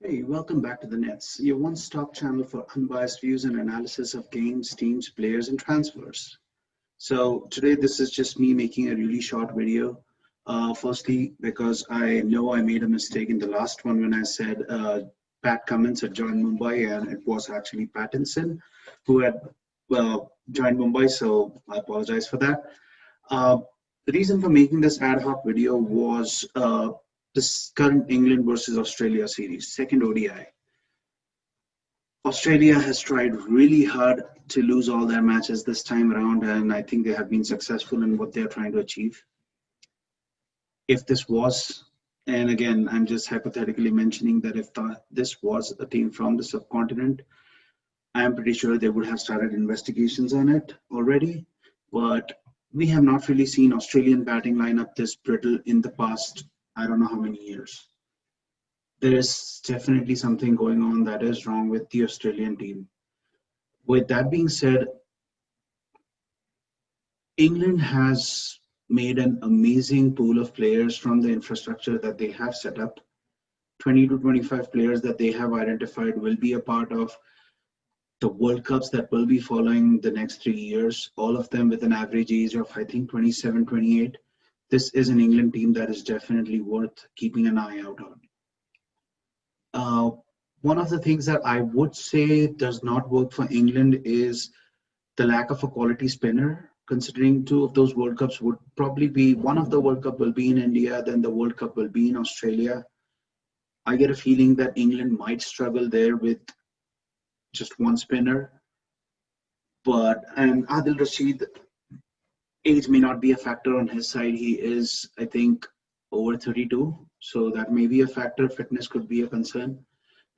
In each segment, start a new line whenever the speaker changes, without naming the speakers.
Hey, welcome back to the Nets, your one-stop channel for unbiased views and analysis of games, teams, players, and transfers. So today this is just me making a really short video. Firstly, because I know I made a mistake in the last one when I said Pat Cummins had joined Mumbai, and it was actually Pattinson who had joined Mumbai. So I apologize for that. Uh, the reason for making this ad hoc video was this current England versus Australia series, second ODI. Australia has tried really hard to lose all their matches this time around, and I think they have been successful in what they're trying to achieve. If this was, and again, I'm just hypothetically mentioning that if this was a team from the subcontinent, I am pretty sure they would have started investigations on it already. But we have not really seen Australian batting lineup this brittle in the past, I don't know how many years. There's definitely something going on that is wrong with the Australian team. With that being said, England has made an amazing pool of players from the infrastructure that they have set up. 20 to 25 players that they have identified will be a part of the World Cups that will be following the next 3 years, all of them with an average age of, I think, 27, 28. This is an England team that is definitely worth keeping an eye out on. One of the things that I would say does not work for England is the lack of a quality spinner, considering two of those World Cups would probably be, one of the World Cup will be in India, then the World Cup will be in Australia. I get a feeling that England might struggle there with just one spinner. And Adil Rashid, age may not be a factor on his side. He is, I think, over 32. So that may be a factor. Fitness could be a concern.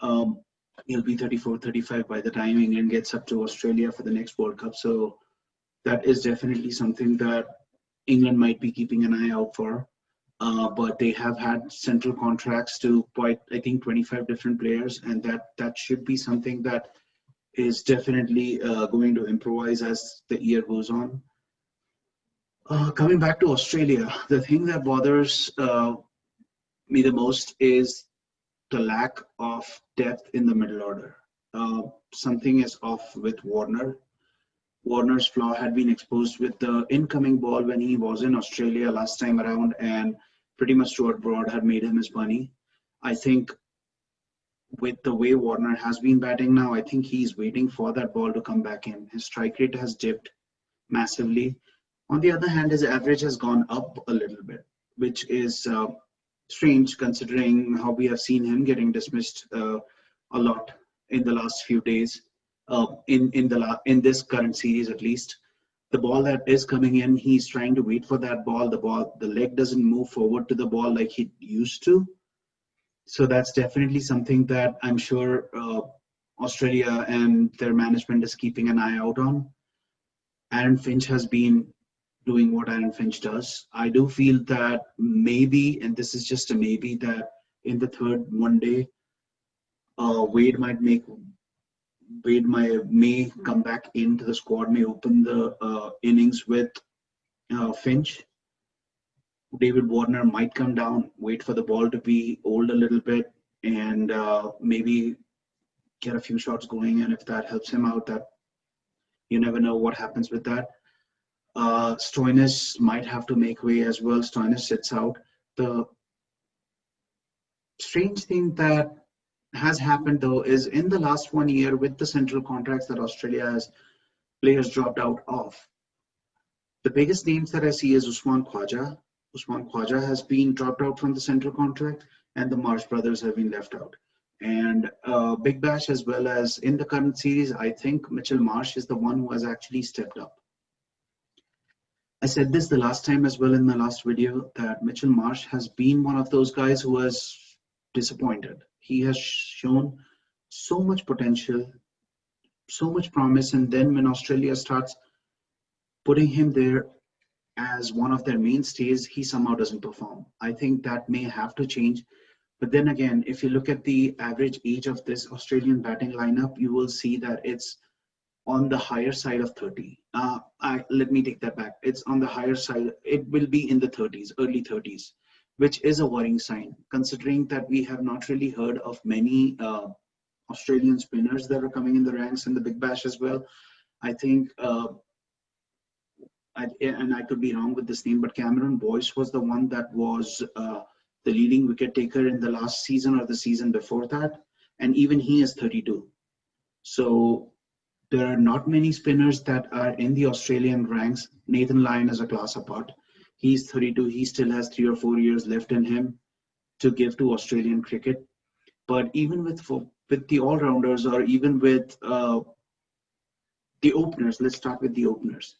Um, he'll be 34, 35 by the time England gets up to Australia for the next World Cup. So that is definitely something that England might be keeping an eye out for. But they have had central contracts to quite, I think, 25 different players, and that should be something that is definitely going to improvise as the year goes on. Coming back to Australia, the thing that bothers me the most is the lack of depth in the middle order. Something is off with Warner. Warner's flaw had been exposed with the incoming ball when he was in Australia last time around, and pretty much Stuart Broad had made him his bunny. I think with the way Warner has been batting now, I think he's waiting for that ball to come back in. His strike rate has dipped massively. On the other hand, his average has gone up a little bit, which is strange considering how we have seen him getting dismissed a lot in the last few days. In this current series, at least, the ball that is coming in, he's trying to wait for that ball. The leg doesn't move forward to the ball like he used to. So that's definitely something that I'm sure Australia and their management is keeping an eye out on. Aaron Finch has been doing what Aaron Finch does. I do feel that maybe, and this is just a maybe, that in the third one day, Wade may come back into the squad, may open the innings with Finch. David Warner might come down, wait for the ball to be old a little bit, and maybe get a few shots going. And if that helps him out, that you never know what happens with that. Stoinis might have to make way as well. Stoinis sits out. The strange thing that has happened though is in the last 1 year with the central contracts that Australia has players dropped out of. The biggest names that I see is Usman Khwaja. Usman Khwaja has been dropped out from the central contract, and the Marsh brothers have been left out. And Big Bash, as well as in the current series, I think Mitchell Marsh is the one who has actually stepped up. I said this the last time as well in my last video, that Mitchell Marsh has been one of those guys who has disappointed. He has shown so much potential, so much promise, and then when Australia starts putting him there as one of their mainstays, he somehow doesn't perform. I think that may have to change. But then again, if you look at the average age of this Australian batting lineup, you will see that it's on the higher side of 30. Let me take that back. It's on the higher side. It will be in the 30s, early 30s. which is a worrying sign, considering that we have not really heard of many Australian spinners that are coming in the ranks in the Big Bash as well. I think, and I could be wrong with this name, but Cameron Boyce was the one that was the leading wicket taker in the last season or the season before that, and even he is 32. So there are not many spinners that are in the Australian ranks. Nathan Lyon is a class apart. He's 32. He still has 3 or 4 years left in him to give to Australian cricket. But even with the all-rounders, or even with the openers, let's start with the openers.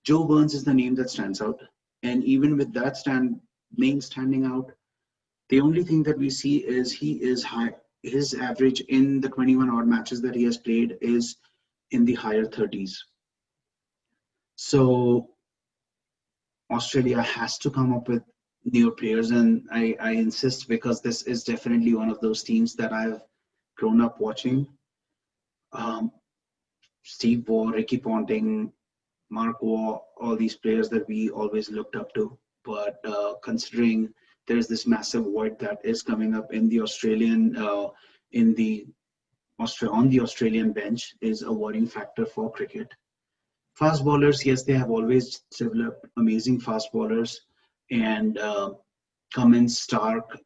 Joe Burns is the name that stands out. And even with that name standing out, the only thing that we see is he is high. His average in the 21 odd matches that he has played is in the higher 30s. So Australia has to come up with new players, and I insist, because this is definitely one of those teams that I've grown up watching. Steve Waugh, Ricky Ponting, Mark Waugh, all these players that we always looked up to. But considering there's this massive void that is coming up in the Australian, on the Australian bench, is a worrying factor for cricket. Fast bowlers, yes, they have always developed amazing fast bowlers, and Cummins, Stark,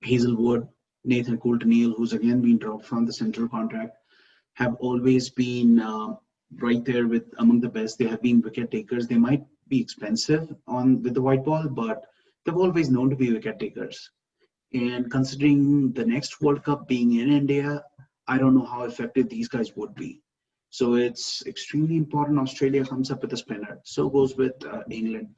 Hazelwood, Nathan Coulter-Neill, who's again been dropped from the central contract, have always been right there with among the best. They have been wicket takers. They might be expensive with the white ball, but they've always known to be wicket takers. And considering the next World Cup being in India, I don't know how effective these guys would be. So it's extremely important Australia comes up with a spinner. So goes with England.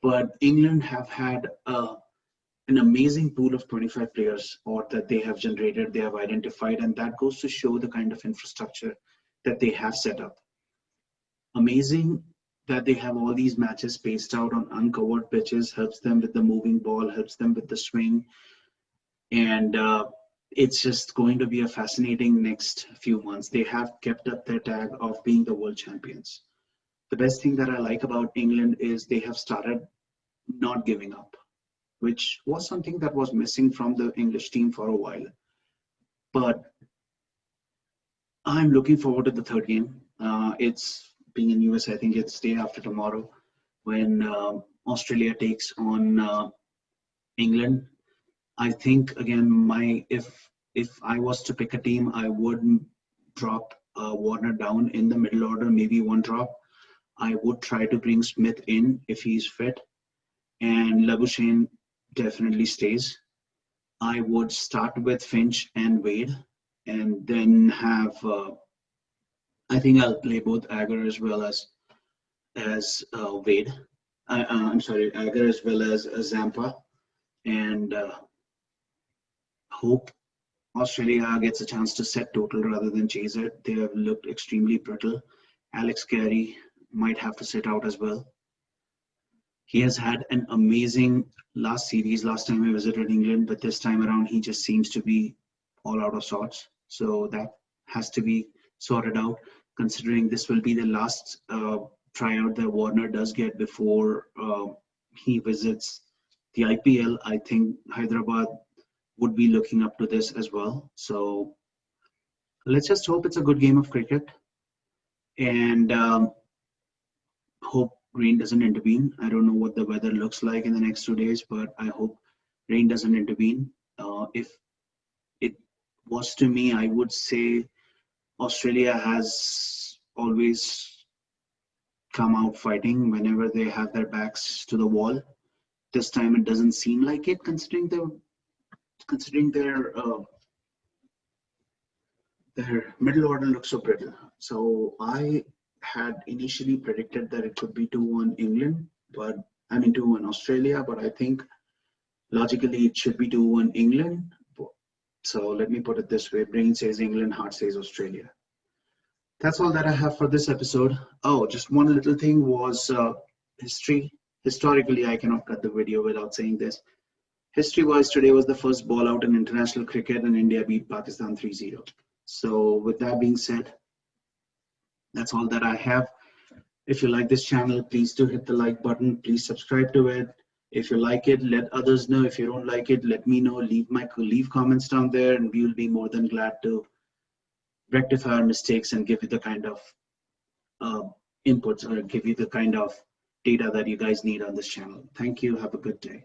But England have had an amazing pool of 25 players, or that they have generated, they have identified, and that goes to show the kind of infrastructure that they have set up. Amazing that they have all these matches spaced out on uncovered pitches, helps them with the moving ball, helps them with the swing, and it's just going to be a fascinating next few months. They have kept up their tag of being the world champions. The best thing that I like about England is they have started not giving up, which was something that was missing from the English team for a while. But I'm looking forward to the third game. It's being in US, I think it's day after tomorrow, when Australia takes on England. I think again, if I was to pick a team, I would drop Warner down in the middle order, maybe one drop. I would try to bring Smith in if he's fit, and Labuschagne definitely stays. I would start with Finch and Wade, and then have I think I'll play both Agar as well as Wade. I'm sorry, Agar as well as Zampa, and hope Australia gets a chance to set total rather than chase it. They have looked extremely brittle. Alex Carey might have to sit out as well. He has had an amazing last series, last time I visited England, but this time around he just seems to be all out of sorts. So that has to be sorted out, considering this will be the last tryout that Warner does get before he visits the IPL. I think Hyderabad would be looking up to this as well. So let's just hope it's a good game of cricket, and hope rain doesn't intervene. I don't know what the weather looks like in the next 2 days, but I hope rain doesn't intervene. If it was to me, I would say Australia has always come out fighting whenever they have their backs to the wall. This time it doesn't seem like it, considering their middle order looks so brittle. So I had initially predicted that it could be 2-1 England, but I mean 2-1 Australia, but I think logically it should be 2-1 England. So let me put it this way: brain says England, heart says Australia. That's all that I have for this episode. Oh, just one little thing was history. Historically, I cannot cut the video without saying this. History-wise, today was the first ball out in international cricket, and India beat Pakistan 3-0. So with that being said, that's all that I have. If you like this channel, please do hit the like button. Please subscribe to it. If you like it, let others know. If you don't like it, let me know. Leave comments down there, and we will be more than glad to rectify our mistakes and give you the kind of uh, inputs or give you the kind of data that you guys need on this channel. Thank you. Have a good day.